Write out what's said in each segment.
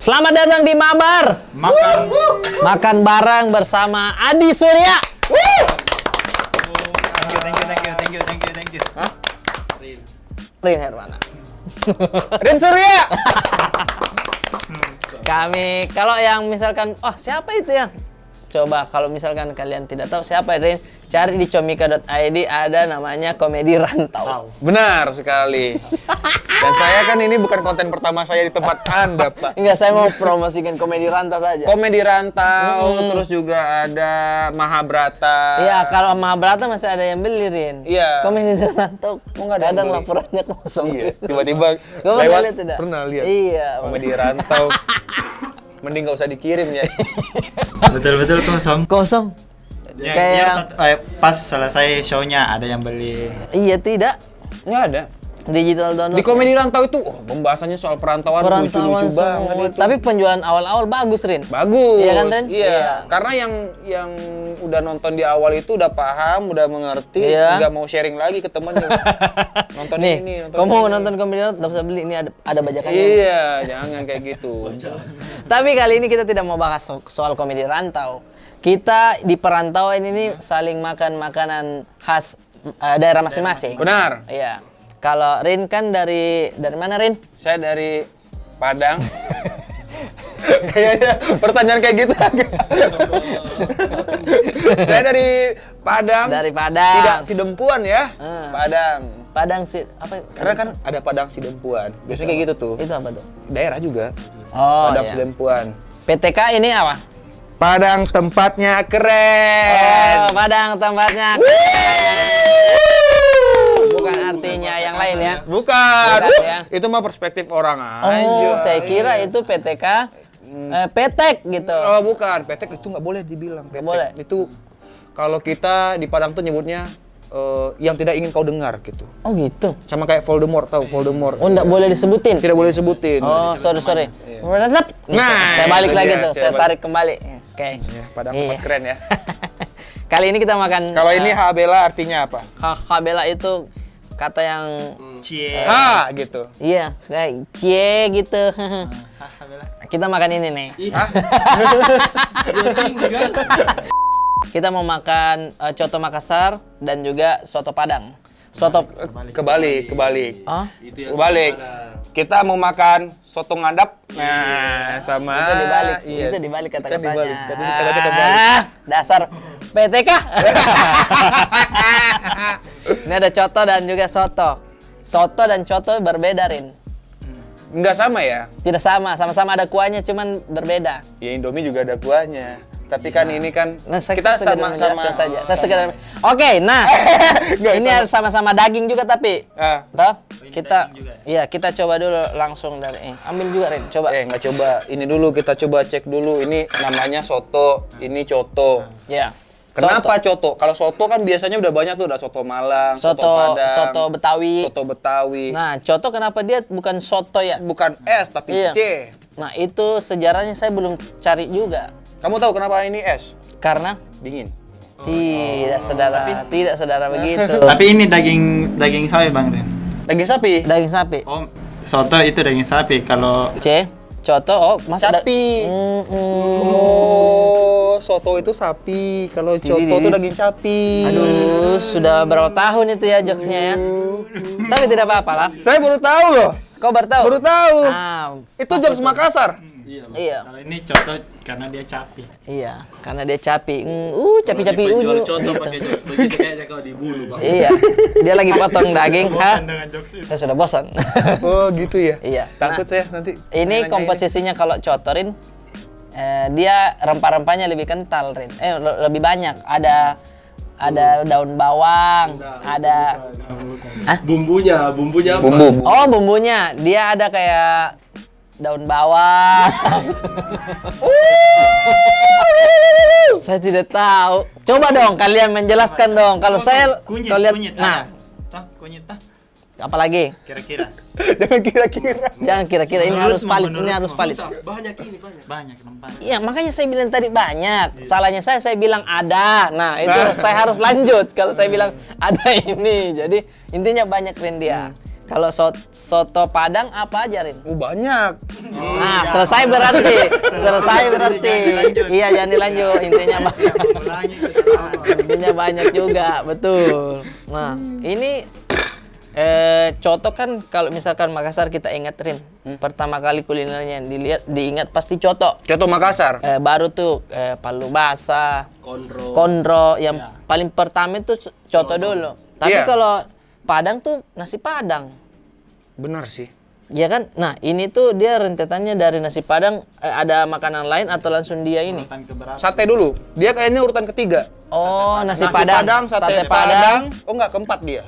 Selamat datang di Mabar. Makan bareng bersama Adi Surya. Thank you. Hah? Rin Hermana. Rin Surya. Kami, kalau yang misalkan, siapa itu yang? Coba kalau misalkan kalian tidak tahu siapa Rin, cari di comika.id, ada namanya Komedi Rantau. Benar sekali. Dan saya kan ini bukan konten pertama saya di tempat Anda, Pak. Enggak, saya mau promosikan Komedi Rantau saja. Komedi Rantau, terus juga ada Mahabharata. Iya, kalau Mahabharata masih ada yang beli, Rin. Iya. Komedi Rantau, nggak ada yang kadang beli? laporannya kosong. Iya, tiba-tiba Gua pernah lewat. lihat tidak? Pernah lihat. Iya. Komedi Rantau. Mending nggak usah dikirim ya. Betul kosong. Kosong. Kayak Pas selesai show-nya ada yang beli. iya tidak. Nggak ada. Digital download. Di Komedi Rantau itu, pembahasannya soal perantauan lucu-lucu banget itu. Tapi penjualan awal-awal bagus, Rin. Bagus. Iya kan, Ren? Iya. Iya. Karena yang udah nonton di awal itu udah paham, udah mengerti, Iya. nggak mau sharing lagi ke temannya. Nonton Nih, ini, kamu mau nonton Komedi Rantau, nggak usah beli, ini ada bajakannya. Iya, jangan kayak gitu. Tapi kali ini kita tidak mau bahas soal Komedi Rantau. Kita di perantauan ini saling makan makanan khas daerah masing-masing. Benar. Iya. Kalau Rin kan dari mana, Rin? Saya dari Padang. Kayaknya pertanyaan kayak gitu. Saya dari Padang. Dari Padang. Tidak Sidempuan ya. Padang. Padang sih apa? Karena kan ada Padang Sidempuan. Biasanya kayak gitu tuh. Itu apa tuh? Daerah juga. Oh, Padang iya. Sidempuan. PTK ini apa? Padang tempatnya keren. Oh, Padang tempatnya. Bukan artinya yang lain ya. Bukan. Bukan, ya. Itu mah perspektif orang Oh, aja. saya kira itu PTK petek gitu. Oh, bukan. Petek itu nggak boleh dibilang. Petek. boleh. Itu kalau kita di Padang tuh nyebutnya yang tidak ingin kau dengar gitu. Oh gitu. Sama kayak Voldemort, tahu Voldemort? Oh, enggak boleh disebutin. Tidak boleh disebutin. Oh, sorry. Tetap. Nah, saya balik itu lagi dia, tuh, saya saya balik. tarik kembali. Oke. Ya, Padang Iya. tempat keren ya. Kali ini kita makan. Kalau ini habela artinya apa? Habela itu kata yang Cie. Ha gitu. iya, kayak cie gitu. Kita makan ini nih. Kita mau makan coto Makassar dan juga soto Padang. Soto Kebalik. Oh, Kebalik. Kita mau makan soto ngadap. Nah, sama itu dibalik. Iya. Itu dibalik Kan kata-katanya. dibalik. Kata-katanya kebalik. Dasar PTK. Ini ada coto dan juga soto. Soto dan coto berbeda, Rin. Enggak sama ya? Tidak sama-sama ada kuahnya, cuman berbeda. Ya Indomie juga ada kuahnya. Tapi kan ini kan kita sekedar sama-sama menjelaskan saja. Saya sekedar. Oke, nah. Nggak, ini harus sama-sama daging juga tapi. Ah. Toh? Kita daging juga. iya, kita coba dulu langsung dari ambil juga, Rin. Coba. Nggak coba. Ini dulu kita coba cek dulu. Ini namanya soto, ini coto. Ya. Kenapa coto? Kalau soto kan biasanya udah banyak tuh, ada soto Malang, soto Padang, soto Betawi. soto Betawi. Nah, coto kenapa dia bukan soto ya? Bukan S tapi Iya. C. Nah, itu sejarahnya saya belum cari juga. Kamu tahu kenapa ini S? Karena Dingin. tidak saudara begitu. Tapi ini daging sapi Bang Ren. Daging sapi. Daging sapi. Oh, soto itu daging sapi. Kalau C, coto, masa Sapi. Mm-mm. Oh, soto itu sapi. Kalau coto Jadi- itu daging sapi. Aduh, sudah berapa tahun itu ya jokesnya ya? Tapi tidak apa-apa lah. Saya baru tahu loh. Kau baru tahu? Baru tahu. Ah, Itu jokes Makassar. iya. kalau ini coto karena dia capi. Iya, karena dia capi. Capi-capi unyu. Contoh pakai jokes begitu kayaknya kau dibulu bang. Iya, dia lagi potong daging. Hah? Dengan jokes itu. Saya sudah bosan. Oh, gitu ya. Iya. Takut Nah, saya nanti. Ini nanyain. komposisinya kalau cotorin, dia rempah-rempahnya lebih kental, Rin. Lebih banyak. Ada daun bawang, ada Bumbunya apa? Bumbu. oh bumbunya. Dia ada kayak daun bawang. Saya tidak tahu. Coba dong kalian menjelaskan dong. Kalau saya kunyit, kalau lihat kunyit. nah, Kunyit tah. apalagi? Kira-kira. Jangan kira-kira. Jangan kira-kira ini harus valid, ini menurutmu. harus valid. Banyak ini banyak. Banyak rempah. Iya, makanya saya bilang tadi banyak. Salahnya saya bilang ada. Nah, itu saya harus lanjut kalau saya bilang ada ini. Jadi, intinya banyak Rin dia. Kalau soto Padang apa aja, Rin? Banyak. Nah, selesai berarti. Selesai berarti. Lanjut. Iya, jangan dilanjut. Intinya Ulangi kesalahan. intinya banyak juga, betul. Nah, ini coto kan kalau misalkan Makassar kita ingat, Rin. Pertama kali kulinernya yang diingat pasti coto. Coto Makassar. Baru tuh palu basah, Kondro. kondro. Yang paling pertama itu coto dulu. Tapi Iya. kalau Padang tuh nasi Padang. Benar sih. Ya kan? Nah, ini tuh dia rentetannya dari nasi Padang, ada makanan lain atau langsung dia ini? Urutan keberapa? Sate dulu. Dia kayaknya urutan ketiga. Oh, nasi Padang, sate Padang. Oh enggak, keempat dia.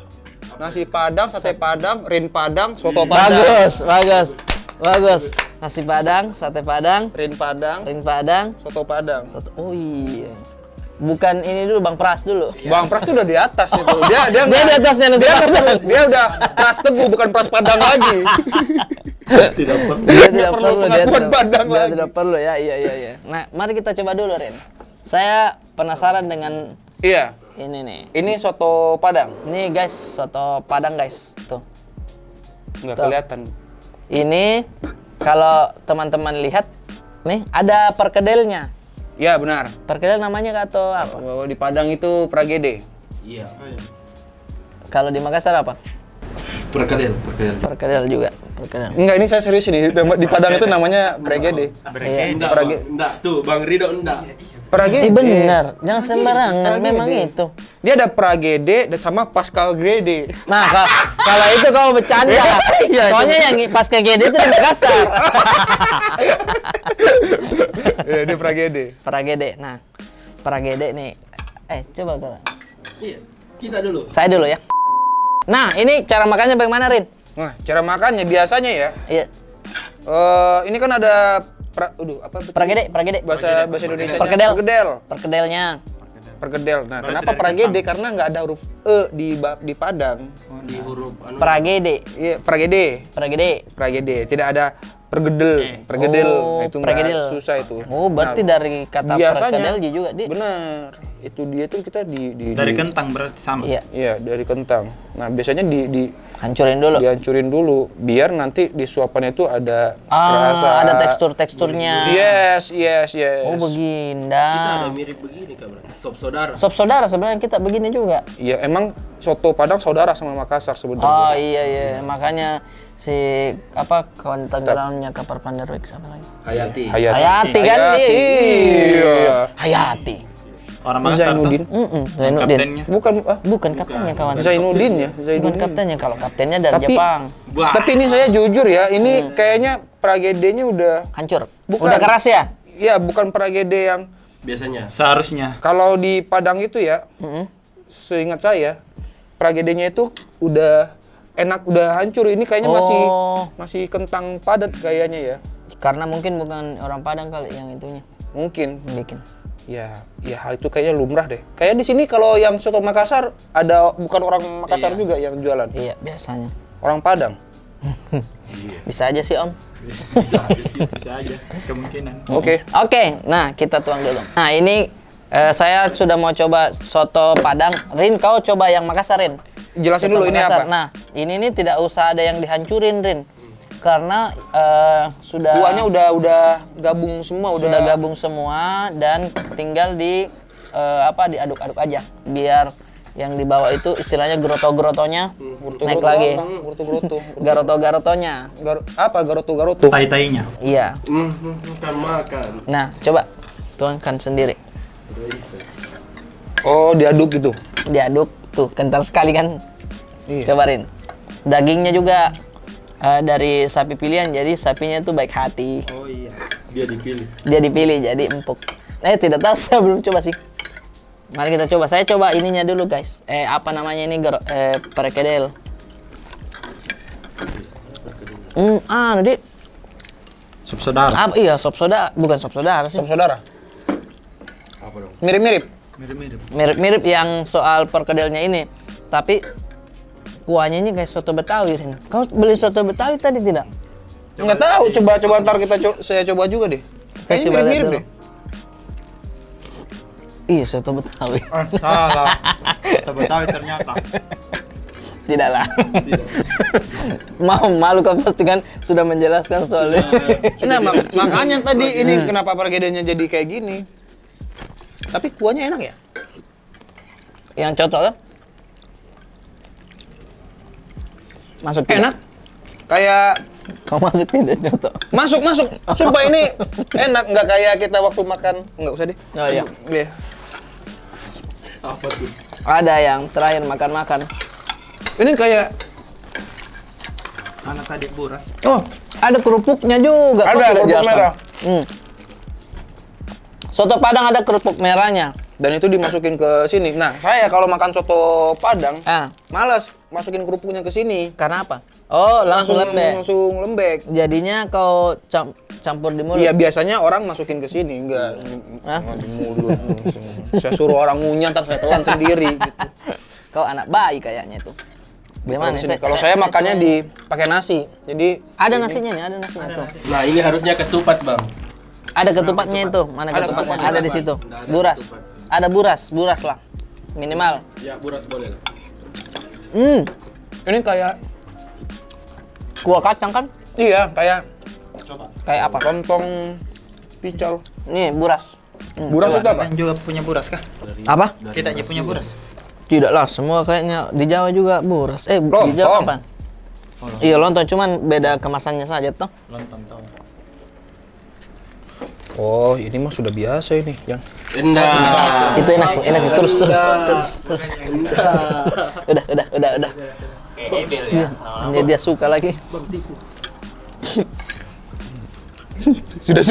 Nasi Padang, sate Padang, rin Padang, soto Padang. Bagus, bagus. Bagus. Nasi Padang, sate Padang, Rin Padang, ring Padang, soto Padang. Oh iya. Bukan ini dulu Bang Pras dulu. Bang Pras tuh udah di atas itu. Dia Dia nggak- di atasnya nasi dia nggak Padang. perlu- Dia udah Pras Teguh bukan Pras Padang lagi. Tidak perlu. Dia tidak perlu perlu, pengakuan Padang dia lagi. tidak perlu ya. Iya. Nah, mari kita coba dulu, Ren. Saya penasaran dengan Iya. ini nih. Ini soto Padang. Ini guys, soto Padang guys. Tuh. Nggak Tuh. kelihatan. Ini kalau teman-teman lihat nih ada perkedelnya. Ya benar. Perkedel namanya atau apa? Di Padang itu pragede. Iya. Oh, iya. Kalau di Makassar apa? Perkedel. Perkedel juga. Perkedel. Enggak, ini saya serius ini. Di Padang itu namanya pragede. Berkede. Enggak, Peragi- enggak. Tuh, Bang Rido enggak. Pragede. Benar, jangan sembarangan. Pragede. Memang itu. Dia ada pragede dan sama pascal grade. Nah, kalau itu kau bercanda. Iya, Soalnya yang pas ke GD itu di Makassar. Ya, dia pragede. Pragede. Nah, Pragede nih. Coba kau. Iya. Kita dulu. Saya dulu ya. Nah, ini cara makannya bagaimana, Rin? Nah, cara makannya biasanya ya. Iya. Ini kan ada apa betul? Pragede. Bahasa Indonesia. Perkedel. Perkedel. Perkedelnya. Perkedel. Nah, Berarti kenapa dari pragede? Karena nggak ada huruf e di Padang. Di huruf anu. Pragede. Iya, pragede. Pragede. Pragede. Tidak ada pergedel. Oh, Nah, itu pragedel. nggak susah itu. Oh, berarti Nah, dari kata biasanya perkedel juga dia. benar. Itu dia tuh kita Dari kentang berarti sama. Iya, Iya, dari kentang. Nah, biasanya hancurin dulu. dihancurin dulu biar nanti di suapannya itu ada rasa Ada teksturnya. Yes. Oh, Kita ada beginda. mirip begini Kak, berarti. Sop saudara. Sop saudara sebenarnya kita begini juga. Iya, emang soto Padang saudara sama Makassar sebenarnya. Oh iya, makanya si apa kawan tenggelamnya kapal Panderweg apa lagi? Hayati. Hayati kan dia. Iya. Hayati. Orang Makassar tuh. Zainuddin. Zainuddin. Kaptennya. Bukan kaptennya kawan. Zainuddin ya, Bukan Zainuddin. kaptennya, kalau kaptennya dari Tapi- Jepang. Wah. Tapi ini saya jujur ya, ini kayaknya pragedenya udah Hancur. Bukan. Udah keras ya? ya bukan pragede yang Biasanya. Seharusnya. kalau di Padang itu ya, seingat saya pragedenya itu udah enak, udah hancur. Ini kayaknya Oh. masih kentang padat kayaknya ya. Karena mungkin bukan orang Padang kali yang itunya Mungkin. bikin. Ya hal itu kayaknya lumrah deh. Kayak di sini kalau yang soto Makassar ada bukan orang Makassar juga yang jualan. Iya, biasanya. Orang Padang. Bisa aja sih, Om. Bisa aja. Kemungkinan. Oke. Oke, nah kita tuang dulu. Nah ini saya sudah mau coba soto Padang. Rin, kau coba yang Makassar, Rin. Jelasin Soto dulu ini Makassar. apa. Nah, ini nih tidak usah ada yang dihancurin, Rin. Karena sudah Kuahnya udah gabung semua, sudah gabung semua dan tinggal diaduk-aduk aja biar yang di bawah itu istilahnya geroto-gerotonya naik lagi. Geroto-geroto. Garoto-garotonya. Apa garoto-garoto? Tai-tainya. Iya. Makan. Nah, coba tuangkan sendiri. Oh, diaduk gitu. Diaduk tuh, kental sekali kan? Iya. Cobain. Dagingnya juga dari sapi pilihan, jadi sapinya tuh baik hati. Oh iya. Dia dipilih. Dia dipilih jadi empuk. Tidak tahu, saya belum coba sih. Mari kita coba. Saya coba ininya dulu, guys. Apa namanya ini? Perkedel. Nanti Sup saudara. iya, sop soda, bukan sop soda sih. Sop saudara. Apa dong? Mirip-mirip. Mirip-mirip. Mirip-mirip yang soal perkedelnya ini. Tapi kuahnya ini kayak soto Betawi, Rin. Kau beli soto Betawi tadi tidak? Nggak tahu, coba ntar saya coba juga deh. Saya Kayaknya coba lihat mirip-mirip dulu. deh. Iya, soto Betawi. Salah. Kita Betawi ternyata. Tidaklah. Mau malu kau pasti kan sudah menjelaskan soalnya. Nah, makanya tadi ini kenapa pergedennya jadi kayak gini. Tapi kuahnya enak ya? Yang cocok kan? Masuk tidak? Enak. Kayak Kau masuk tidak cocok? masuk. Sumpah ini enak, nggak kayak kita waktu makan. Nggak usah deh. Oh iya. Iya. Apa tuh? Ada yang terakhir makan-makan. Ini kayak Mana tadi buras? Oh, ada kerupuknya juga. Kok Ada tidak kerupuk jelaskan? merah. Soto Padang ada kerupuk merahnya. dan itu dimasukin ke sini. Nah, saya kalau makan soto Padang, Ah, malas masukin kerupuknya ke sini. karena apa? Oh, langsung lembek. Langsung lembek. Jadinya kau campur di mulut. Iya, biasanya orang masukin ke sini, enggak Hah? di mulut langsung. Saya suruh orang ngunyah, ntar saya telan sendiri gitu. Kau anak bayi kayaknya itu. Gimana? Kalau saya makannya dipakai nasi. Jadi Ada nasinya nih, ada nasinya tuh. Nah, ini harusnya ketupat, Bang. Ada ketupatnya itu. Mana Ada ketupatnya? ketupat. Ada di situ. Nggak ada Buras. ketupat. Ada buras lah. Minimal. Ya, buras boleh lah. ini kayak Kuah kacang kan? iya, kayak Coba. Kayak apa? lontong pical. Nih, buras. Buras itu apa? Kalian juga punya buras kah? Apa? Kita aja punya buras. Tidak lah, semua kayaknya di Jawa juga buras. Di Lontong. Jawa apa? Iya, lontong, cuman beda kemasannya saja toh. Lontong tahu. Oh, ini mah sudah biasa ini yang Enggak. Itu enak, enak. Terus. Udah. Iya, dia suka lagi. sudah.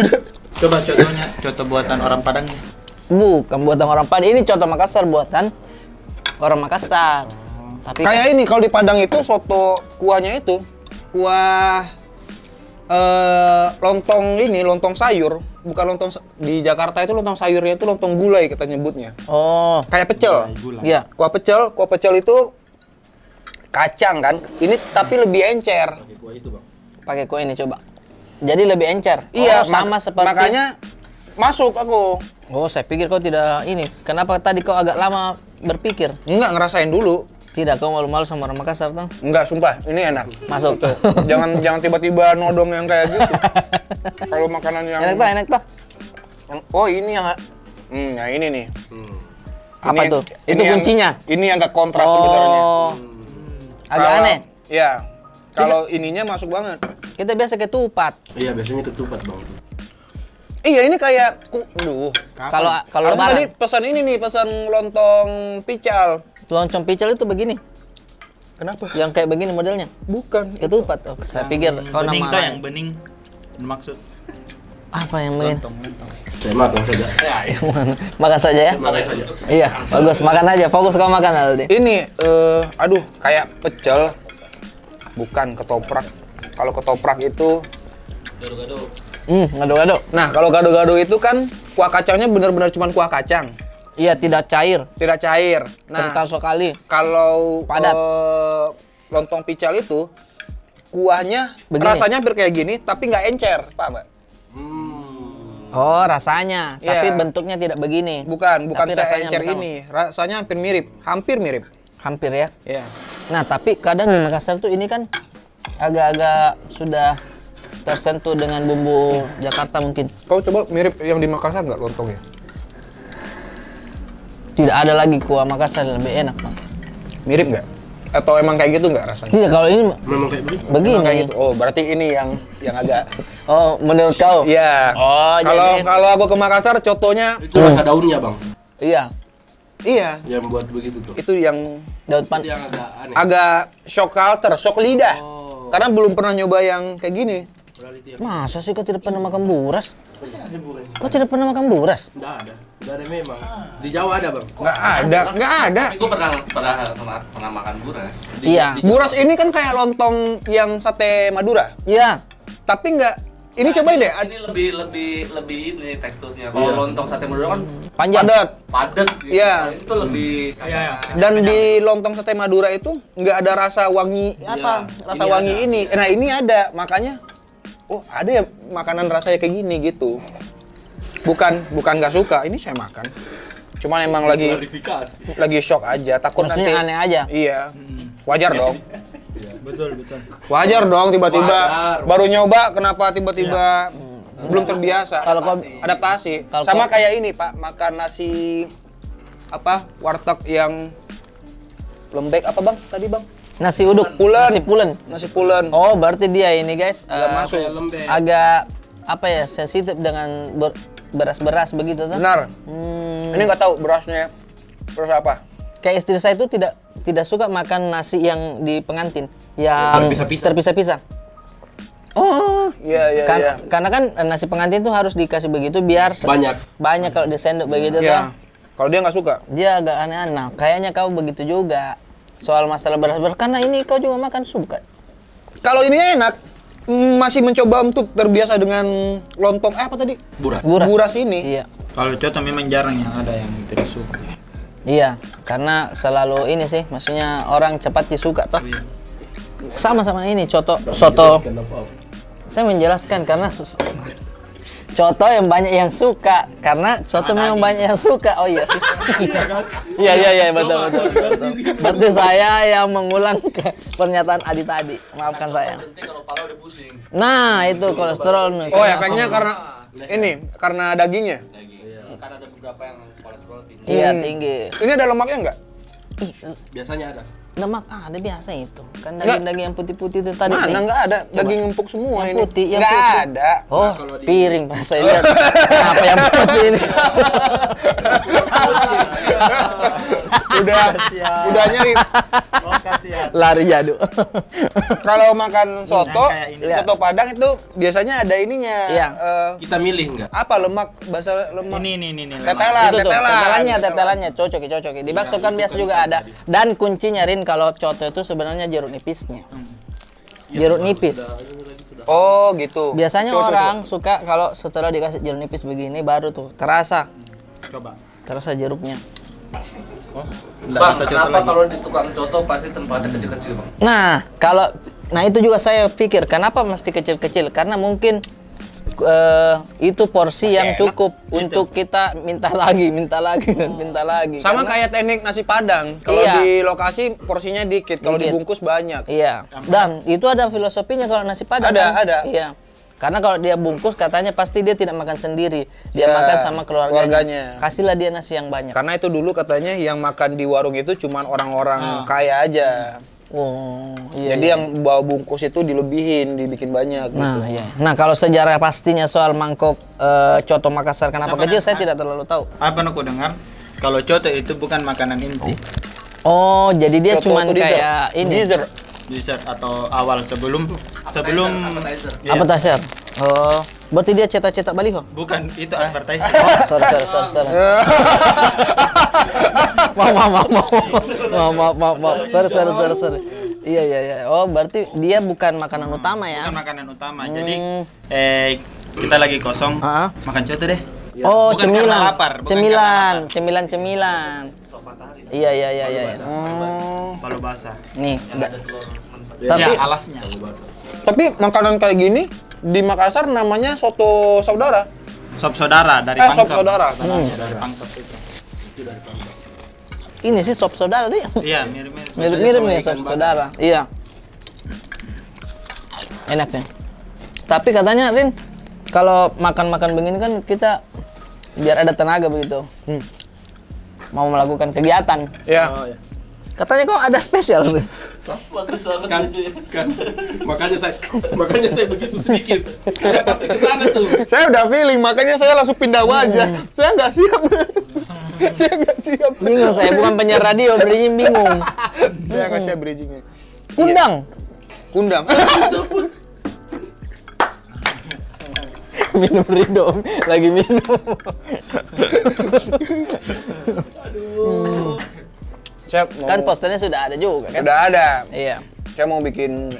Coba contohnya, contoh buatan orang Padang. Bukan buatan orang Padang, ini contoh Makassar buatan orang Makassar. Tapi Kayak ini kalau di Padang itu soto kuahnya itu kuah lontong sayur, bukan di Jakarta itu lontong sayurnya itu lontong gulai kita nyebutnya. oh, Kayak pecel. Gula. iya. Kuah pecel itu kacang kan. Ini tapi lebih encer. Pakai kuah itu, Bang. Pakai kue ini coba. Jadi lebih encer. Iya, Oh, sama seperti. makanya masuk aku. Oh, saya pikir kau tidak ini. Kenapa tadi kau agak lama berpikir? Enggak ngerasain dulu. Tidak, kau malu-malu sama orang Makassar toh? Enggak, sumpah, ini enak. Masuk. jangan tiba-tiba nodong yang kayak gitu. Kalau makanan yang Enak toh. oh ini yang nah ini nih. Apa Ini- tuh? ini Itu yang- kuncinya. Ini yang agak kontras sebenarnya. Oh, agak Kalau- aneh. Iya. Kalau ininya masuk banget. Kita biasa ketupat. Iya, biasanya ketupat, Bang. Iya, ini kayak Kalau Abang tadi lebaran, pesan ini nih, pesan lontong pical. loncong pical itu begini. Kenapa? Yang kayak begini modelnya. Bukan. Ketupat. Oh, saya pikir kau bening nama tuh lain. yang bening. Maksud Apa yang begini? lontong. Saya makan saja. Makan saja ya. Makan saja. Iya, bagus. Makan aja. Fokus kau makan Aldi. Ini aduh, kayak pecel. Bukan ketoprak. Kalau ketoprak itu Gado-gado. nah, kalau gado-gado itu kan kuah kacangnya benar-benar cuma kuah kacang, Iya, tidak cair. tidak cair. Nah, Kental sekali. kalau Padat. lontong pical itu kuahnya Begini. rasanya hampir kayak gini tapi nggak encer, paham nggak? Oh, rasanya. Iya. Tapi bentuknya tidak begini. Bukan Tapi rasanya se-encer bersama. ini. Rasanya hampir mirip. Hampir ya. Iya. Nah, tapi kadang di Makassar tuh ini kan agak-agak sudah tersentuh dengan bumbu Jakarta mungkin. Kau coba mirip yang di Makassar nggak lontongnya? Tidak ada lagi kuah Makassar yang lebih enak, Bang. Mirip nggak? Atau emang kayak gitu nggak rasanya? Tidak, kalau ini Memang kayak begitu. Emang kayak begini. gitu. Oh, berarti ini yang agak Oh, menurut kau? iya. Oh, Kalau jadi- kalau aku ke Makassar contohnya Itu rasa daunnya, Bang. Iya. iya, Yang buat begitu tuh. itu yang Daun Itu yang agak aneh. agak shock culture, shock lidah. Oh. Karena belum pernah nyoba yang kayak gini. Padahal itu yang Masa sih kau tidak pernah makan buras? Kau tidak pernah makan buras? enggak ada. Enggak ada memang. Di Jawa ada, Bang. Nggak ada. Tapi gue pernah makan buras. Iya. Buras ini kan kayak lontong yang sate Madura, Iya. tapi nggak. Ini cobain deh. Ini lebih ini teksturnya. Kalau lontong sate Madura kan Panjang. Padat. padat gitu. Iya. Itu lebih Dan di lontong sate Madura itu nggak ada rasa wangi apa? Rasa Ini wangi ada. ini. Nah ini ada, makanya. Oh ada ya makanan rasanya kayak gini gitu. Bukan nggak suka. Ini saya makan. Cuman emang lagi shock aja. Takut Maksudnya nanti. aneh aja. Iya. Wajar dong. Betul, betul. Wajar dong tiba-tiba Wajar. baru nyoba kenapa tiba-tiba belum terbiasa. Kalau kau Adaptasi. Kalau Sama kau- kayak ini, Pak, makan nasi apa? Warteg yang lembek apa, Bang? Tadi, Bang? nasi uduk, Pulen. nasi pulen. Nasi pulen. Oh, berarti dia ini guys masuk. Kayak lembek. agak apa ya sensitif dengan beras-beras begitu tuh. Benar. Ini nggak tahu berasnya beras apa. Kayak istri saya itu tidak suka makan nasi yang di pengantin yang Terpisah-pisah. terpisah-pisah. Oh, iya iya iya. Karena kan nasi pengantin tuh harus dikasih begitu biar banyak kalau di sendok begitu tuh. Iya. Kalau dia nggak suka. Dia agak aneh-aneh. Nah, kayaknya kau begitu juga soal masalah beras-beras karena ini kau juga makan suka. Kalau ini enak, masih mencoba untuk terbiasa dengan lontong apa tadi? Buras ini. Iya. Kalau coto memang jarang yang ada yang tidak suka. Iya, karena selalu ini sih, maksudnya orang cepat disuka toh. Sama-sama ini soto. Saya menjelaskan karena coto yang banyak yang suka karena soto memang banyak yang suka. Oh iya sih. Iya betul. Berarti saya yang mengulang pernyataan Adi tadi. Maafkan saya. Penting kalau pala udah pusing. Nah, itu kolesterol nih. Oh, efeknya karena ini, karena dagingnya. Kan ada beberapa yang kolesterol tinggi. Iya, tinggi. Ini ada lemaknya nggak? Ih, Biasanya ada. lemak ada biasa itu. Kan daging-daging yang putih-putih itu tadi. Mana nih. nggak ada, daging empuk semua Yang ini. putih, yang nggak putih. ada. Oh, piring Pak, saya lihat. Apa yang putih ini? Udah nyari. Oh, kasihan. Lari jadu. Kalau makan soto, kayak ini. soto Padang itu biasanya ada ininya. Iya. Kita milih nggak? Apa lemak, bahasa lemak? Ini. Tetelan, Itu tuh, tetelan. tetelannya cocok. Di bakso kan biasa juga ada. Dan kuncinya Rin kalau coto itu sebenarnya jeruk nipisnya. Jeruk nipis. Oh, gitu. Biasanya Coba, orang suka kalau setelah dikasih jeruk nipis begini baru tuh terasa Coba. jeruknya. Oh, Bang, kenapa kalau di tukang coto pasti tempatnya kecil-kecil, Bang? Nah itu juga saya pikir kenapa mesti kecil-kecil karena mungkin itu porsi yang cukup untuk kita minta lagi. Sama Karena- kayak teknik nasi Padang. Kalau Iya. di lokasi porsinya dikit, kalau Dikit. dibungkus banyak. Iya. Dan itu ada filosofinya kalau nasi Padang. Ada, kan? ada. Iya. Karena kalau dia bungkus katanya pasti dia tidak makan sendiri. Dia Ya, makan sama keluarganya. Kasihlah dia nasi yang banyak. Karena itu dulu katanya yang makan di warung itu cuman orang-orang kaya aja. Oh, iya. Jadi yang bawa bungkus itu dilebihin, dibikin banyak gitu. Nah, iya. Nah, kalau sejarah pastinya soal mangkok coto Makassar kenapa kecil saya tidak terlalu tahu. Apa aku dengar? Kalau coto itu bukan makanan inti. Oh, jadi dia Coto cuman itu dessert. kayak ini. Dessert. Dessert atau awal sebelum Appetizer. Iya. Appetizer. Oh, berarti dia cetak-cetak baliho. Bukan itu advertising. Oh, sorry. Maaf. Sorry. Iya. Oh, berarti dia bukan makanan utama ya? Bukan makanan utama. Jadi kita lagi kosong, Ah. makan coto deh. Oh, Bukan karena cemilan. lapar, bukan karena Cemilan. Iya. Palu basah. Nih, Ya, tapi alasnya. Tapi makanan kayak gini di Makassar namanya soto saudara. Sop saudara dari Sop Pangkep. saudara. Dari Pangkep itu. ini sih sop saudara dia. Iya, mirip-mirip. Mirip nih sop saudara. Iya. Enaknya. Tapi katanya Rin, kalau makan-makan begini kan kita biar ada tenaga begitu. Mau melakukan kegiatan. Ya. Oh, ya. Katanya kok ada spesial Rin. Bagus banget Kan, lucu ya. kan. Makanya saya begitu sedikit. Pasti ke sana tuh. Saya udah feeling, makanya saya langsung pindah wajah. Saya nggak siap. Saya nggak siap. Bingung saya, bukan penyiar radio, bridging bingung. Saya nggak siap bridgingnya. Kundang. Kundang. Minum Rido, lagi minum. Saya mau, Kan posternya sudah ada juga kan? udah ada. Iya. Saya mau bikin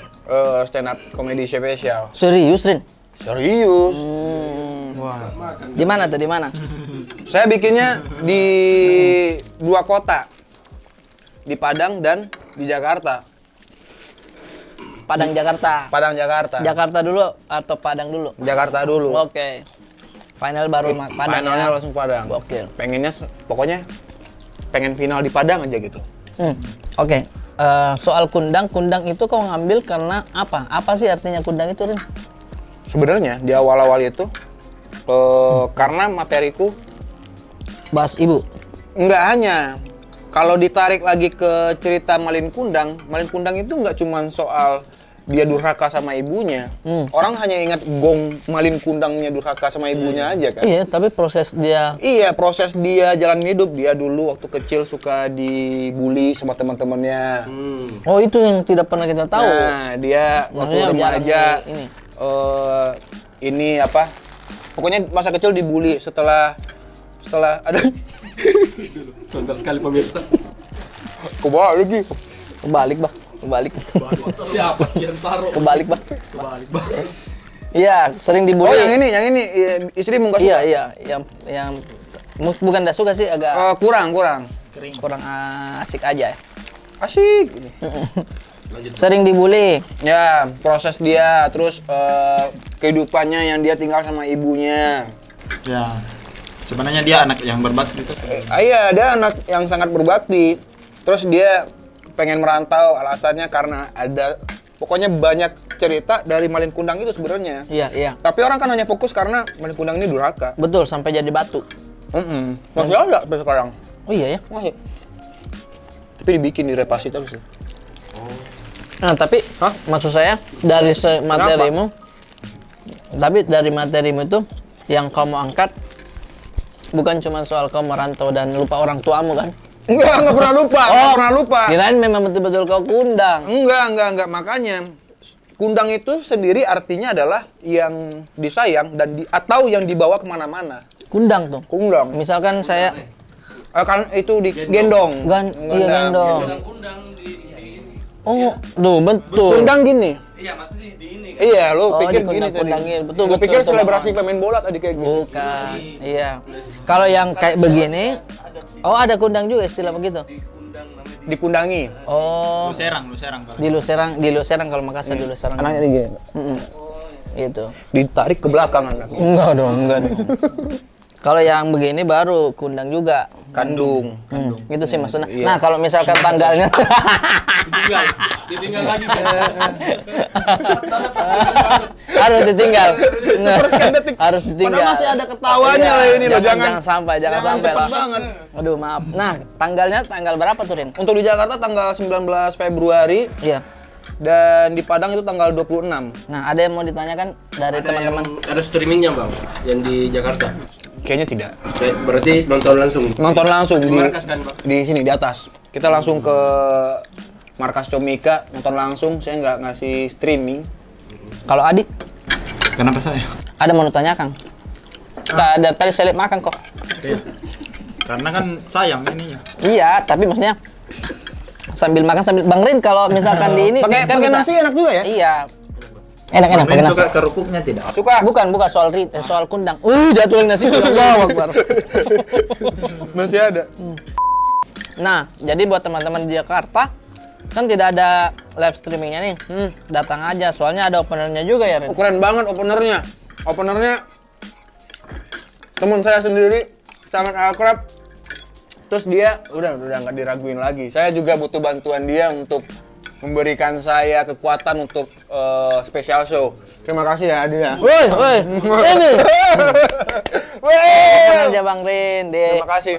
stand up comedy spesial. Serius Rin? Serius. Wah. Di mana tuh? Di mana? Saya bikinnya di 2 kota. Di Padang dan di Jakarta. Padang Jakarta. Padang Jakarta. Jakarta dulu atau Padang dulu? Jakarta dulu. Oke. Final baru Padang Finalnya ya. langsung Padang. Gokil. Pengennya pokoknya pengen final di Padang aja gitu. Oke. soal kundang itu kau ngambil karena apa? Apa sih artinya kundang itu, Rin? Sebenarnya di awal-awal itu karena materiku Bahas ibu. nggak hanya kalau ditarik lagi ke cerita Malin Kundang itu nggak cuma soal dia durhaka sama ibunya. Orang hanya ingat gong Malin Kundangnya durhaka sama ibunya aja kan. Iya, tapi proses dia. Iya, proses dia jalan hidup. Dia dulu waktu kecil suka dibully sama teman-temannya. Oh, itu yang tidak pernah kita tahu. Nah, dia waktu Maksudnya remaja ini. ini apa? Pokoknya masa kecil dibully setelah ada Sebentar sekali pemirsa. kebalik lagi. Kebalik, Bah. Kebalik. Siapa yang taruh? Kebalik, Bah. Balik, Bang. Iya, sering dibully. Oh, yang ini iya, istri nggak suka. Iya, yang bukan nggak suka sih, agak Kurang. kurang asik aja ya. Asik. Sering dibully. Ya, proses dia, terus kehidupannya yang dia tinggal sama ibunya. Ya. Sebenarnya dia anak yang berbakti itu. Iya, ada anak yang sangat berbakti. Terus dia pengen merantau, alasannya karena ada pokoknya banyak cerita dari Malin Kundang itu sebenarnya. Iya. Tapi orang kan hanya fokus karena Malin Kundang ini durhaka. Betul, sampai jadi batu. Masih ada sampai sekarang. Oh iya ya. Masih. Tapi dibikin direpasi terus. Nah, tapi Hah? maksud saya dari materimu, tapi dari materimu itu yang kamu angkat bukan cuma soal kau merantau dan lupa orang tuamu kan? Enggak pernah lupa, nggak pernah lupa. Kirain memang betul-betul kau kundang. Enggak. Makanya Kundang itu sendiri artinya adalah yang disayang dan atau yang dibawa kemana-mana. Kundang tuh. Kundang. Misalkan saya Kan itu digendong. iya gendong. Undang-undang di ini. Oh, tuh betul. Kundang gini. Iya, maksudnya di ini kan. Iya, lu Oh, pikir gini tadi. dikundang-kundangin. Betul, Lu betul, pikir betul. selebrasi pemain bola tadi kayak gitu. Bukan. Iya. Kalau yang kayak begini, oh ada kundang juga istilah begitu. Dikundangi. Oh, Lu serang kalau. di Luserang kalau Makassar di Luserang. Anaknya gini. Itu. Ditarik ke belakang anaknya. Enggak dong. Kalau yang begini baru kundang juga. Kandung. Itu sih maksudnya. Iya. Nah, kalau misalkan tanggalnya Ditinggal lagi kan. harus ditinggal. Harus ditinggal. Padahal masih ada ketawanya lah ini loh, jangan sampai jangan sampai cepet lah. banget. Aduh, maaf. Nah, tanggal berapa tuh, Rin? Untuk di Jakarta tanggal 19 Februari Iya. dan di Padang itu tanggal 26. Nah, ada yang mau ditanyakan dari teman-teman? Ada streamingnya, Bang, yang di Jakarta. Kayaknya tidak. Berarti nonton langsung. Nonton langsung Di markas kan, Bang? di sini di atas. Kita langsung ke markas Comika, nonton langsung. Saya nggak ngasih streaming. Kalau Adi, Kenapa saya? ada mau ditanyakan? Ada tadi selip makan kok. Iya. Karena kan sayang ininya. Iya, tapi maksudnya sambil makan sambil Bang Rin kalau misalkan di ini Pakai bisa. nasi enak juga ya? Iya. Enak pakai nasi. Suka kerupuknya tidak? Suka. Bukan soal kundang. Jatuh lagi nasi Allah Akbar. Masih ada. Nah, jadi buat teman-teman di Jakarta kan tidak ada live streamingnya nih. Datang aja, soalnya ada openernya juga ya, Rin. Keren banget openernya. Openernya teman saya sendiri sangat akrab. Terus dia udah nggak diraguin lagi. Saya juga butuh bantuan dia untuk memberikan saya kekuatan untuk special show. Terima kasih ya Adi ya. Woi, ini. Openernya Bang Rin di Terima kasih.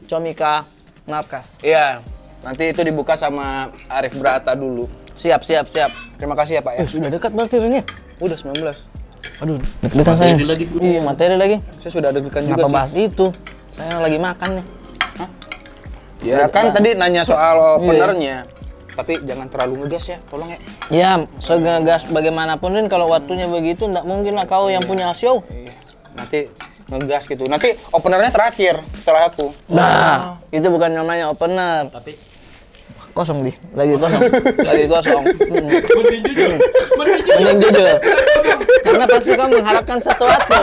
Comika Markas. Iya, nanti itu dibuka sama Arif Brata dulu. Siap. Terima kasih ya Pak ya. Sudah dekat berarti Rin ya? Udah 19. Aduh, deg-degan saya. Materi lagi, Bro. Iya, materi lagi. Saya sudah deg-degan juga Kenapa sih. bahas itu? Saya lagi makan nih. Ya kan tadi nanya soal openernya. Tapi jangan terlalu ngegas ya, tolong ya. Ya, segagas bagaimanapun Rin kalau waktunya begitu enggak mungkin lah kau yang punya show. Iya. Nanti ngegas gitu. Nanti openernya terakhir setelah aku. Nah, itu bukan namanya opener. Tapi Kosong lagi kosong. Mending jujur. Mending jujur. Karena pasti kau mengharapkan sesuatu.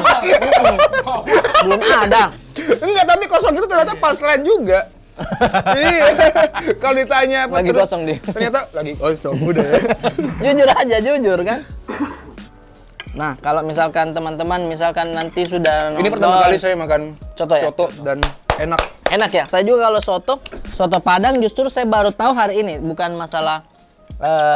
Belum ada. Enggak, tapi kosong itu ternyata punchline juga. Iya. Kalau ditanya apa Lagi terus, kosong, Di. ternyata lagi kosong udah ya. Jujur aja, jujur kan. Nah, kalau misalkan teman-teman misalkan nanti sudah Ini pertama kali saya makan Coto ya? dan enak. Enak ya. Saya juga kalau soto Padang justru saya baru tahu hari ini, bukan masalah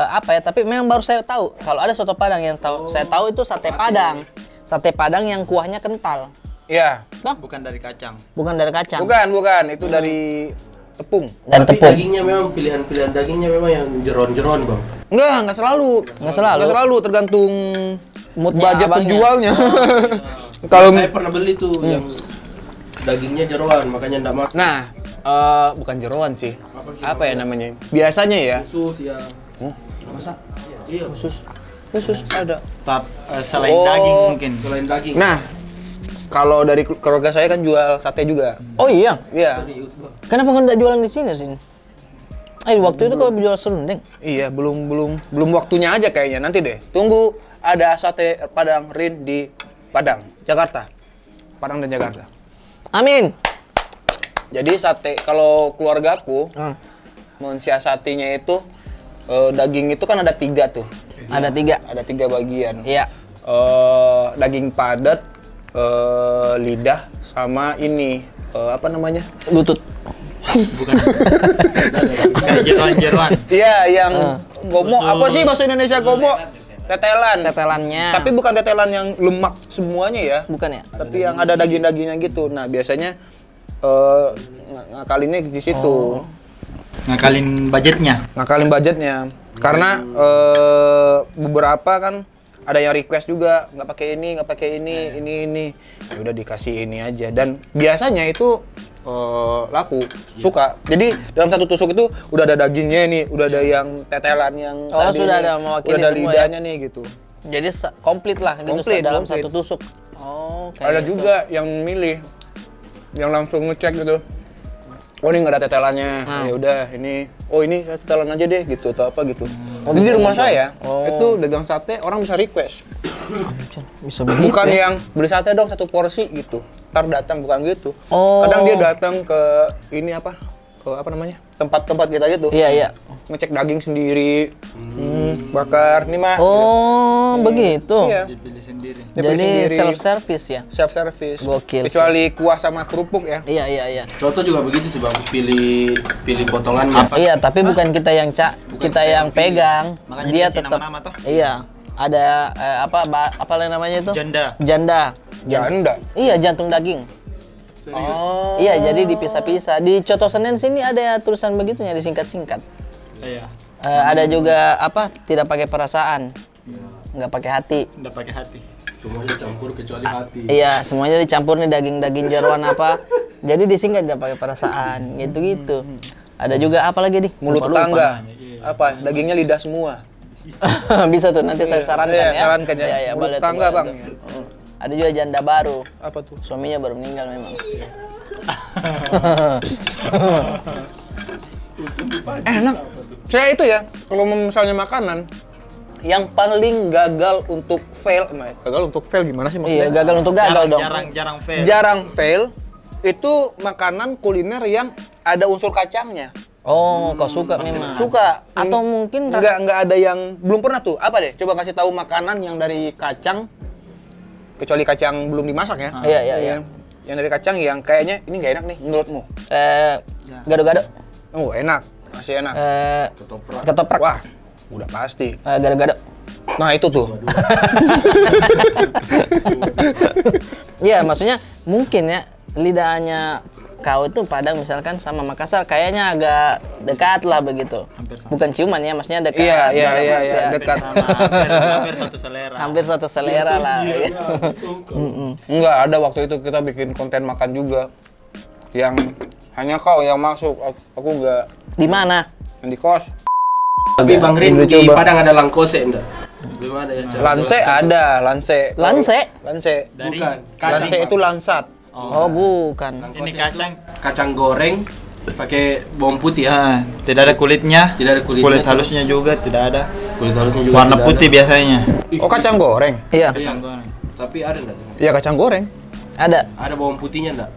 apa ya, tapi memang baru saya tahu kalau ada soto Padang. Yang saya tahu itu sate Padang. Sate Padang yang kuahnya kental. Iya. Toh? Bukan dari kacang. Bukan dari kacang. Bukan, itu dari tepung. Dari Tapi tepung. dagingnya memang pilihan dagingnya memang yang jeron-jeron bang. Enggak selalu. Nggak selalu. Nggak selalu, tergantung Moodnya budget abangnya. penjualnya. Kalau saya pernah beli tuh yang dagingnya jeroan, makanya enggak makan. Nah, bukan jeroan sih. Apa ya namanya? Biasanya ya. Khusus ya. Masa? Iya, Khusus ada. Selain Oh. daging mungkin. selain daging. Nah, kalau dari keluarga saya kan jual sate juga. Oh iya. Iya. Kenapa nggak jualan di sini? Waktu itu kau jual serundeng. Iya, belum waktunya aja kayaknya. Nanti deh. Tunggu ada sate Padang Rin di Padang, Jakarta. Padang dan Jakarta. Amin. Jadi sate kalau keluargaku mensiasatinya itu daging itu kan ada 3 tuh. Ada 3. Ada 3 bagian. Iya. Daging padat, lidah, sama ini apa namanya? Lutut. Kayak jeroan-jeroan. Iya, yang gomo. Apa sih bahasa Indonesia gomo? Tetelan. Tetelannya. Tapi bukan tetelan yang lemak semuanya ya. bukan ya? Tapi yang ada daging-dagingnya gitu. Nah, biasanya ngakalinnya di situ. Ngakalin budgetnya. Ngakalin budgetnya. Karena beberapa kan ada yang request juga nggak pakai ini. Ya udah dikasih ini aja. Dan biasanya itu laku, suka. Jadi dalam satu tusuk itu udah ada dagingnya nih, udah ada yang tetelan yang tadi sudah nih, ada mewakili udah ada semua lidahnya nih gitu. Jadi komplit lah gitu Komplit, dalam komplit. satu tusuk. Oh, kayak Ada gitu. juga yang milih, yang langsung ngecek gitu. Oh ini nggak ada tetelannya, ya udah ini, oh ini tetelan aja deh gitu atau apa gitu. Jadi di rumah saya itu dagang sate orang bisa request, Bisa begitu. bukan ya? yang beli sate dong 1 porsi gitu. Ntar datang bukan gitu. Oh. Kadang dia datang ke ini apa, ke apa namanya tempat-tempat kita gitu. Iya, iya. Ngecek daging sendiri, bakar, nih mah. Oh, begitu. Iya. Dipilih sendiri. Dia beli Jadi sendiri. self service ya. Self service. Gokil sih. Kecuali kuah sama kerupuk ya. Iya, iya, iya. Contoh juga begitu sih bang, pilih potongannya. Iya, tapi bukan kita yang kita yang pegang. Makanya Dia dikasih tetap nama-nama toh? Iya. Ada apa namanya itu? Janda. Janda. Janda. Iya, jantung daging. Oh. Iya, jadi dipisah-pisah. Di Coto Senen sini ada tulisan begitunya disingkat-singkat. Iya. Ada juga apa? Tidak pakai perasaan. Nggak pakai hati. Udah pakai hati. Semuanya campur kecuali hati. Iya, semuanya dicampur nih daging-daging jeroan apa. Jadi disingkat tidak pakai perasaan, gitu-gitu. Ada juga apa lagi nih? Mulut Lupa-lupa. tetangga. Apa? Dagingnya lidah semua. Bisa tuh nanti saya sarankan Iya, ya. sarankan ya. Iya, iya, Mulut boleh tuh, tetangga, boleh Bang. tuh. Ada juga janda baru. Apa tuh? Suaminya baru meninggal memang. Enak. Saya itu ya, kalau misalnya makanan yang paling gagal untuk fail gimana sih Iya, maksudnya? gagal untuk gagal dong. Jarang fail. Jarang fail itu makanan kuliner yang ada unsur kacangnya. Oh, kau suka memang. Suka. Atau mungkin nggak ada yang belum pernah tuh. Apa deh? Coba kasih tahu makanan yang dari kacang kecuali kacang belum dimasak ya. Iya, iya, iya. Yang dari kacang yang kayaknya ini nggak enak nih menurutmu. Gado-gado. Oh, enak. Masih enak. Ketoprak. Wah, udah pasti. Gado-gado. Nah, itu tuh. Iya, maksudnya mungkin ya lidahnya kau itu Padang misalkan sama Makassar kayaknya agak dekat lah begitu. Hampir sama. Bukan ciuman ya, maksudnya dekat. Iya, Ya. dekat. Hampir satu selera. Hampir satu selera lah. Iya. Enggak, ada waktu itu kita bikin konten makan juga. Yang hanya kau yang masuk, aku enggak. Di mana? Yang di kos. Tapi Bang Rin Udah di coba. Padang ada langkose enggak? Gimana ya? cara Lanse ada, lanse. Lanse? Lanse. Dari Bukan. Lanse itu lansat. Oh, bukan. Ini kacang. Kacang goreng pakai bawang putih ya. Ah, tidak ada kulitnya. Tidak ada kulitnya, Kulit terus. halusnya juga tidak ada. Kulit halusnya juga Warna tidak putih biasanya. Oh, kacang goreng. Iya, ada. Iya. Tapi ada enggak? Iya, kacang goreng. ada. Ada bawang putihnya enggak?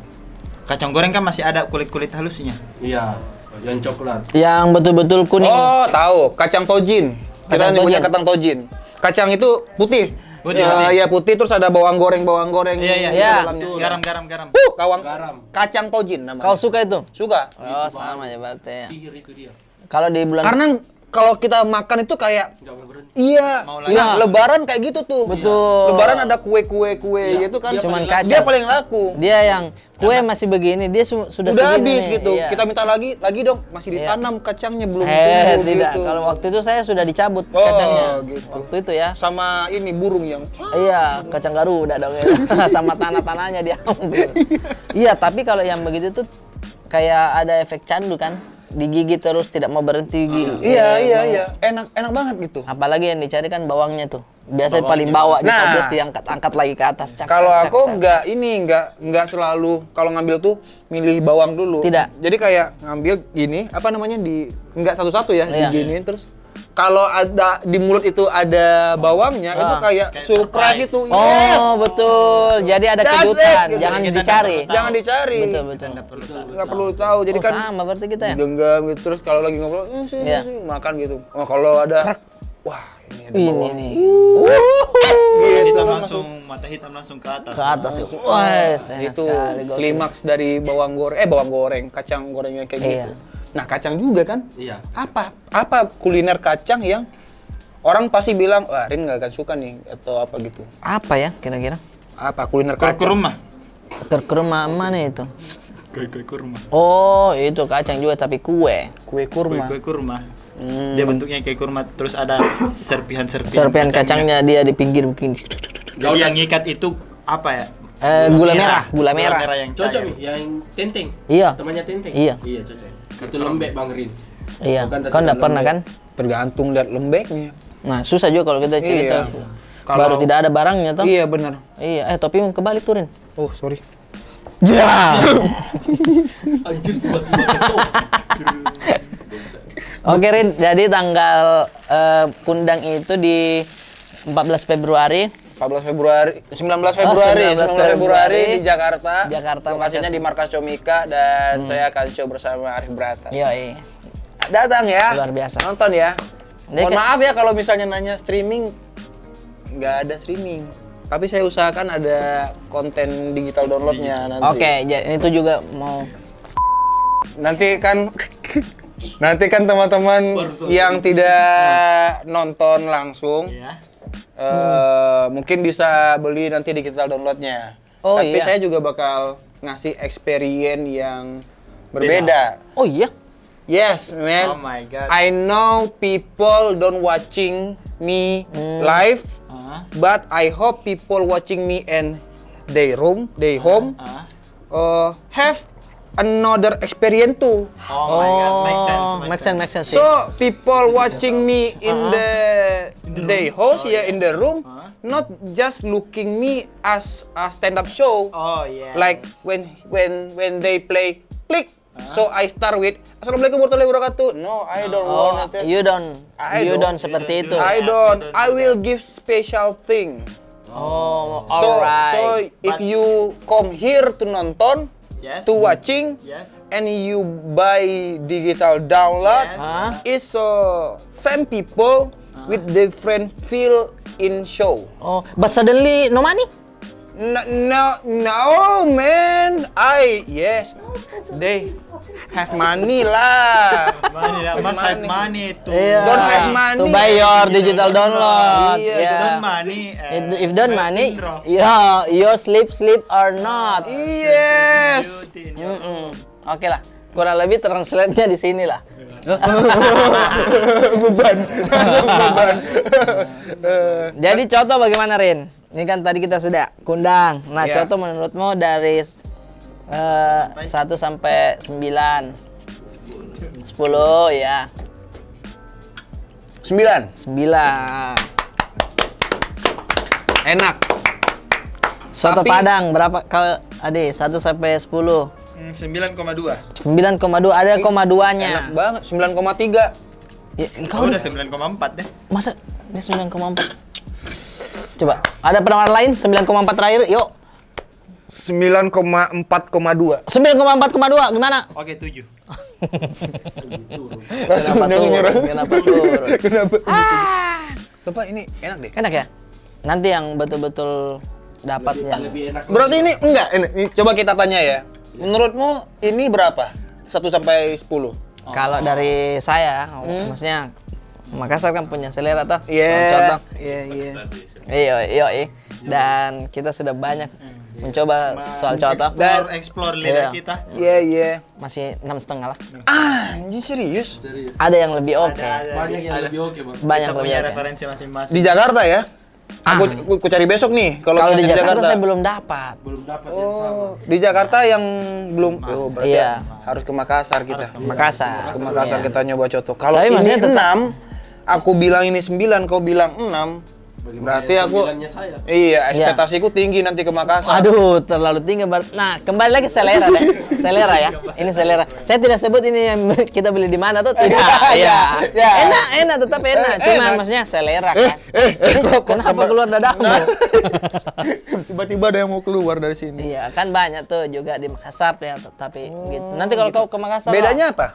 Kacang goreng kan masih ada kulit-kulit halusnya. Iya, yang coklat. Yang betul-betul kuning. Oh, tahu. Kacang tojin. Kita Kacang punya tojin. kacang tojin. Kacang itu putih. Putih, Ya putih terus ada bawang goreng Iya. Iya. Garam. Kawang kacang tojin namanya. Kau suka itu? Suka? Oh, sama ya berarti. Sihir itu dia. Kalau di bulan Karena kalau kita makan itu kayak Enggak boleh berhenti. iya. lagi. Nah, lebaran kayak gitu tuh. Betul. Lebaran ada kue gitu kan. Cuman Dia kacang. paling laku. dia yang kue masih begini, dia sudah Udah segini habis nih. gitu. Iya. Kita minta lagi dong. Masih ditanam kacangnya belum tidak. tumbuh gitu. Kalau waktu itu saya sudah dicabut Oh, kacangnya. gitu. Waktu itu ya. Sama ini burung yang Iya, kacang Garuda dong ya. Sama tanah-tanahnya dia ambil. Iya, tapi kalau yang begitu tuh kayak ada efek candu kan. Digigit terus tidak mau berhenti gigit. Iya. Enak banget gitu. Apalagi yang dicari kan bawangnya tuh. Biasanya paling bawah di Nah. toples diangkat-angkat lagi ke atas. Kalau aku nggak selalu kalau ngambil tuh milih bawang dulu. Tidak. Jadi kayak ngambil gini, apa namanya nggak satu-satu ya, Iya. diginiin terus kalau ada di mulut itu ada bawangnya itu kayak surprise itu. Yes. Oh, betul. Jadi ada That's kejutan. it, gitu. Jangan Kita dicari. Jangan dicari. Betul. Nggak perlu tahu. Jadi Oh, kan sama berarti kita ya. digenggam gitu terus kalau lagi ngobrol, Iya. makan gitu. Oh, kalau ada wah, ini ada Ini bawang. nih. Gitu Hitam kan langsung, mata hitam langsung ke atas. Ke atas. Wah, enak itu sekali. gokil. klimaks dari bawang goreng, kacang gorengnya kayak Iya. gitu. Nah, kacang juga kan? Iya. Apa kuliner kacang yang orang pasti bilang, wah Rin nggak akan suka nih atau apa gitu. Apa ya kira-kira? Apa kuliner Kue kacang? kurma. Kurma mana itu? Kue kurma. Oh, itu kacang juga tapi kue. Kue kurma. Kue kurma. Dia bentuknya kayak kurma terus ada serpihan-serpihan. Serpihan kacangnya dia di pinggir begini. Jadi yang ngikat itu apa ya? Gula merah. Gula merah yang Cocok cair. nih yang tenteng. Iya. Temannya tenteng. Iya. Iya, cocok. Itu lembek Bang Rin. Iya. Bukan Kau enggak dasar pernah kan? Tergantung lihat lembeknya. Nah, susah juga kalau kita cerita. Iya. Baru tidak ada barangnya toh. Iya benar. Iya, topi mau kebalik turin. Oh sorry. Ya. Anjir tiba-tiba ketok. Oke Rin, jadi tanggal kundang itu di 14 Februari. 19 Februari di Jakarta. Jakarta, Lokasinya di Markas Comika dan saya akan show bersama Arif Brata. Yoi. Datang ya. Luar biasa. Nonton ya. Dia Mohon kayak- maaf ya kalau misalnya nanya streaming, nggak ada streaming. Tapi saya usahakan ada konten digital downloadnya nanti. Oke, jadi itu juga mau Nanti kan teman-teman yang tidak nonton langsung Iya. mungkin bisa beli nanti digital downloadnya. Oh, Tapi iya. saya juga bakal ngasih experience yang berbeda. Oh iya. Yes, man. Oh my God. I know people don't watching me live, but I hope people watching me in their home, have another experience too. Oh my God, make sense. So people watching me in the house, in the room, not just looking me as a stand-up show. Oh yeah. Like when they play click. So I start with Assalamualaikum warahmatullahi wabarakatuh. No, I don't Oh, want it. you don't don't. seperti itu. I don't. I will give special thing. Oh, So alright. if you come here to nonton, Yes. to watching, Yes. and you buy digital download, Yes. it's same people with different feel in show. Oh, but suddenly no money? No, man. They have money lah. Money, must have money to Don't have money. To buy your digital download. Iya, Yeah. don't money. If don't money, intro. yeah, you sleep or not. Yes. Oke lah, kurang lebih translate-nya di sini lah. Beban. Jadi contoh bagaimana Rin? Ini kan tadi kita sudah kundang. Nah, Iya. contoh menurutmu dari 1 sampai 9. 10 ya. 9. 9. Enak. Soto Tapi- Padang berapa kalau Ade? 1 sampai 10. 9,2. 9,2 ada koma Enak 2-nya. banget. 9,3. Ya, Kau udah 9,4 deh. masa dia 9,4? Coba, ada penawaran lain 9,4 terakhir? Yuk. 9,4,2. 9,4,2 gimana? Oke, 7. Langsung Kenapa turun? nyerah. Kenapa turun? Kenapa? Bapak ini enak deh. Enak ya? nanti yang betul-betul dapat yang Lebih enak. Berarti ini enggak, ini coba kita tanya ya. Menurutmu ini berapa? 1 sampai 10. kalau dari saya, maksudnya Makassar kan punya selera toh. Iya. Contoh. Iya. Iya. Dan kita sudah banyak mencoba soal contoh. Explore lidah Iya. kita. Iya. Masih 6,5 lah. Anjing serius? Ada yang lebih oke. Banyak yang lebih oke, Bang. Banyak Kita lebih punya oke. referensi masing-masing. Di Jakarta ya? Aku cari besok nih Kalau di misalnya Jakarta saya belum dapat. Belum dapat yang sama. Di Jakarta yang belum berarti Iya. harus ke Makassar kita. Makassar. Ke Makassar Iya. kita nyoba coto. Kalau Tapi ini maksudnya tetap- 6, aku bilang ini 9, kau bilang 6. Berarti aku Saya. iya, ekspektasiku tinggi nanti ke Makassar. Aduh, terlalu tinggi. Nah, kembali lagi selera deh. Selera ya. Ini selera. Saya tidak sebut ini yang kita beli di mana tuh. Tidak. Iya. Ya. Enak, tetap enak. Cuman enak. maksudnya selera kan. kok Kenapa keluar dadamu? Tiba-tiba ada yang mau keluar dari sini. Iya, kan banyak tuh juga di Makassar ya, tapi gitu. Nanti kalau kau ke Makassar, Bedanya apa?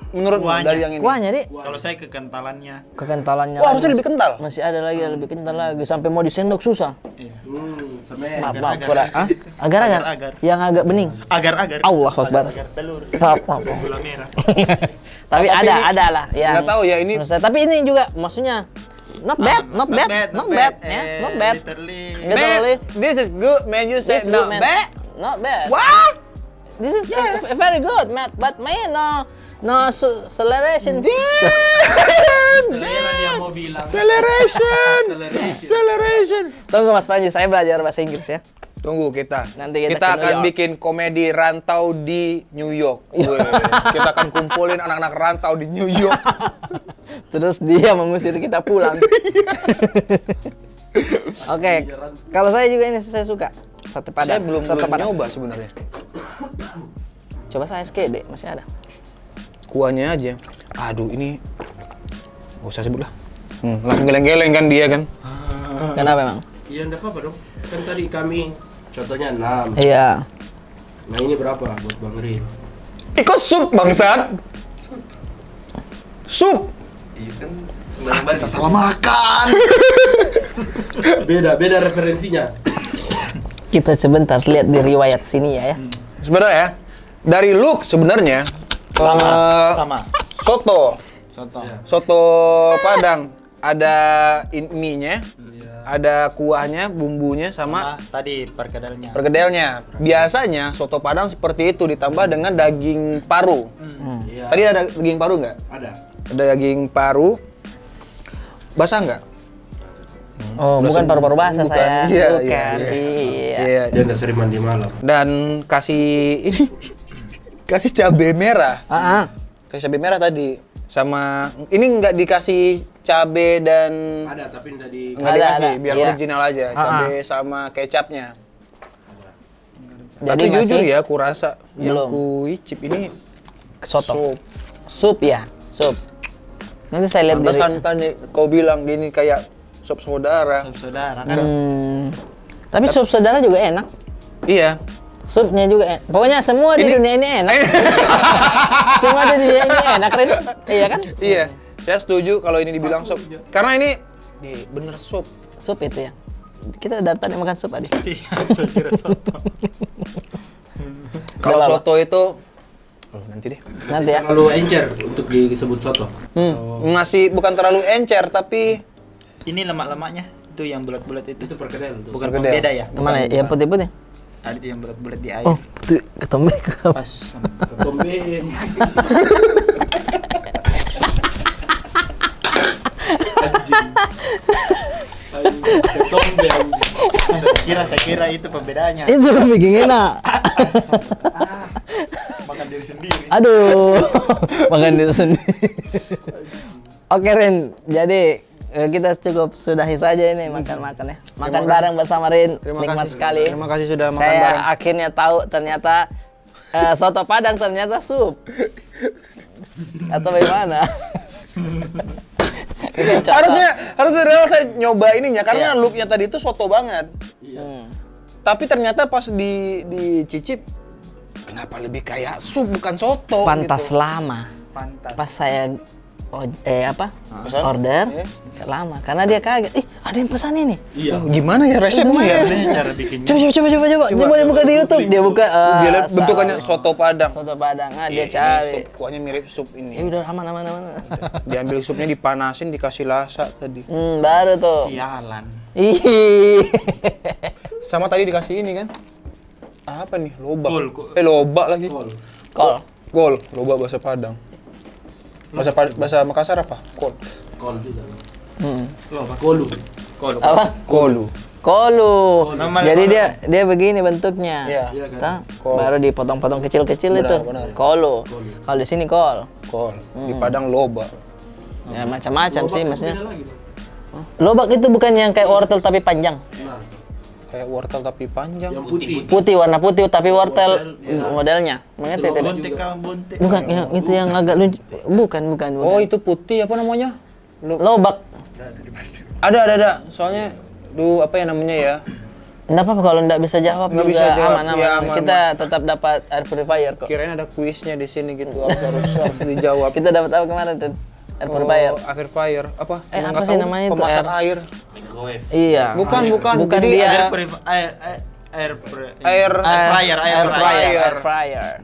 Menurut Kuahnya. dari yang ini? kuahnya di Kalau saya kekentalannya. kekentalannya. Wah, harusnya lagi. lebih kental. Masih ada lagi yang lebih kental lagi sampai mau disendok susah. Semen. Maaf, kurang. Agar-agar. Agar-agar. Yang agak bening. Agar-agar. Allah Akbar. Agar telur. Maaf. Gula merah. Tapi ada lah ya. Nggak tahu ya, ini- menurut saya. Tapi ini juga maksudnya not bad ya, not bad. Literally. Literally. This is good, man. You said This not good, man. bad. Not bad. What? This is very good, Matt. But man, no acceleration. Selera dia mau bilang. Acceleration. Tunggu Mas Panji, saya belajar bahasa Inggris ya. Tunggu kita. Nanti kita ke akan New York. bikin komedi rantau di New York. Weh, kita akan kumpulin anak-anak rantau di New York. Terus dia mengusir kita pulang. Oke, kalau saya juga ini saya suka sate Saya padang. belum Soto padang. nyoba sebenarnya. Coba saya SKD masih ada. Kuahnya aja. Aduh, ini nggak usah sebut lah. Langsung geleng-geleng kan dia kan. Kenapa emang? Iya, enggak apa-apa dong. Kan tadi kami contohnya 6. Iya. Nah, ini berapa buat Bang Rin? Kok sup bangsat? Sup. Kita salah makan. Beda referensinya. Kita sebentar lihat di riwayat sini ya. Sebenarnya dari look sebenarnya Sama. soto. Soto. Soto Padang ada mie-nya, ada kuahnya, bumbunya sama Tadi perkedelnya. perkedelnya. Biasanya soto Padang seperti itu ditambah dengan daging paru. Iya. Tadi ada daging paru nggak? Ada. Ada daging paru. Basah nggak? Oh, bukan paru-paru basah Bukan. saya. Iya, Bukan. iya, Iya. Iya. Dia udah sering mandi malam. Dan kasih ini kasih cabai merah. Ah, Kasih cabai merah tadi sama ini nggak dikasih cabai dan Ada tapi enggak di nggak Ada, dikasih ada. biar Iya. original aja cabai sama kecapnya. Jadi Tapi jujur masih ya, aku rasa yang Belum. ku icip ini soto. sup. Sup ya, sup. Nanti saya lihat Pantesan diri. tadi kau bilang gini kayak sup saudara. Saudara kan. Tapi sup saudara juga enak. Iya. Supnya juga enak. Pokoknya semua di dunia ini enak. Semua di dunia ini enak, Rin. Iya kan? Iya. Saya setuju kalau ini dibilang sup. Karena ini bener sup. Sup itu ya. Kita dari tadi makan sup Adi. Iya, saya kira soto. Kalau Nggak soto itu nanti deh. Nanti ya. terlalu encer untuk disebut soto. Masih bukan terlalu encer tapi Ini lemak-lemaknya itu yang bulat-bulat itu. Itu perkedel tuh. Bukan Perkedel. pembeda ya? Mana ya? Yang putih-putih? Ada yang bulat-bulat di air. Oh, itu ketombe. Pas. Tomben. Tomben. Saya kira itu pembedanya. Itu yang bikin enak. Makan diri sendiri. Aduh, makan diri sendiri. Oke Rin, jadi kita cukup sudahi saja ini makan-makan ya. Makan bareng bersama Rin, Terima nikmat kasih. sekali. Terima kasih sudah makan Saya bareng. akhirnya tahu ternyata soto Padang ternyata sup. Atau bagaimana? Ini contoh. harusnya real saya nyoba ininya karena Iya. looknya tadi itu soto banget. Tapi ternyata pas dicicip kenapa lebih kayak sup bukan soto Pantas gitu. lama. Pantas. Pas saya Pesan? order Yes. lama karena dia kaget. Ih, ada yang pesan ini. Iya. Oh, gimana ya resepnya ya? Cara bikinnya. Coba. Dia boleh buka di YouTube. Dia buka Dia lihat bentukannya soto Padang. soto Padang. Dia Ini cari. sup, kuahnya mirip sup Ya ini. udah aman. Diambil supnya dipanasin dikasih lasa tadi. Baru tuh. Sialan. Ih. Sama tadi dikasih ini kan? Apa nih? Loba. Kol. Loba lagi. Kol. Gol. Loba bahasa Padang. Bahasa Makassar apa? Kol. Kol juga. Lo apa? Kolu. Kol. Apa? Kolu. Kolu. Nama- Jadi dia begini bentuknya. Iya. Tah, Kol. baru dipotong-potong kecil-kecil itu. Benar. Kolu. Kalau di sini kol. Kol. Di Padang loba. Ya macam-macam sih maksudnya. Beda lagi, Bang. Lobak itu bukan yang kayak wortel tapi panjang. Nah, Kayak wortel tapi panjang. yang putih. Putih warna putih tapi wortel modelnya. Mengerti tidak? Bontek kamu bontek. Bukan yang itu yang agak lucu. Bukan. Oh, itu putih apa namanya? Lobak. Ada. Soalnya apa ya namanya ya? Enggak apa-apa kalau enggak bisa jawab Nggak juga bisa jawab. aman. Iya, aman, Kita tetap dapat air purifier kok. Kirain ada kuisnya di sini gitu. harus dijawab. Kita dapat apa kemarin tuh? Air purifier. Air fire. Apa? Apa Nggak sih tahu. namanya itu? Pemasak air. Microwave. Iya. Bukan. Bukan Jadi dia. ada Air air fryer.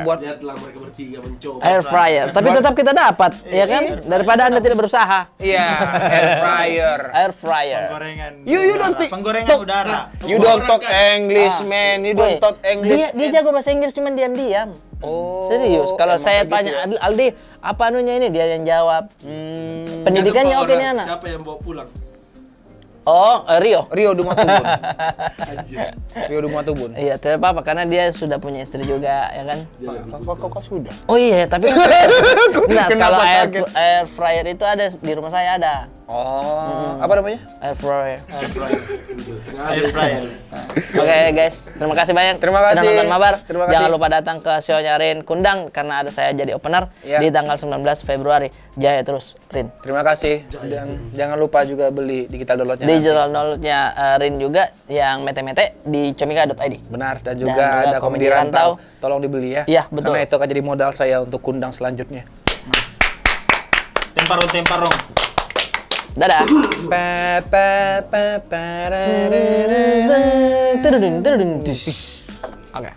buat Lihatlah mereka bertiga mencoba. Air fryer. Tapi tetap kita dapat, ya kan? Daripada Anda tidak berusaha. iya, air fryer. Air fryer. Penggorengan. You don't think- Penggorengan udara. You don't talk English, man. You don't talk English. Dia jago bahasa Inggris cuman diam-diam. Oh. Serius. Kalau emang saya kayak tanya gitu ya? Aldi, apa anunya ini dia yang jawab. Pendidikannya Jangan oke lupa nih orang, anak. Siapa yang bawa pulang? Oh, Rio. Rio Dumatubun. Rio Dumatubun. Iya, tidak apa-apa karena dia sudah punya istri juga, ya kan? Kok sudah? Oh iya, tapi kan nah, Kenapa kalau kaget? air fryer itu ada di rumah saya ada. Oh, apa namanya? Air fryer. Air fryer. Oke guys, terima kasih banyak. Terima kasih. Sudah nonton Mabar. Terima kasih. Jangan lupa datang ke show-nya Rin Kundang karena ada saya jadi opener Iya. di tanggal 19 Februari. Jaya terus Rin. Terima kasih. Dan jangan lupa juga beli digital downloadnya. Digital downloadnya Rin juga yang mete-mete di comika.id. Benar, dan juga juga ada Komedi komedi rantau. Rantau. Tolong dibeli ya. Iya, betul. Karena itu akan jadi modal saya untuk kundang selanjutnya. Temparong. Dadah. Pa. Oke.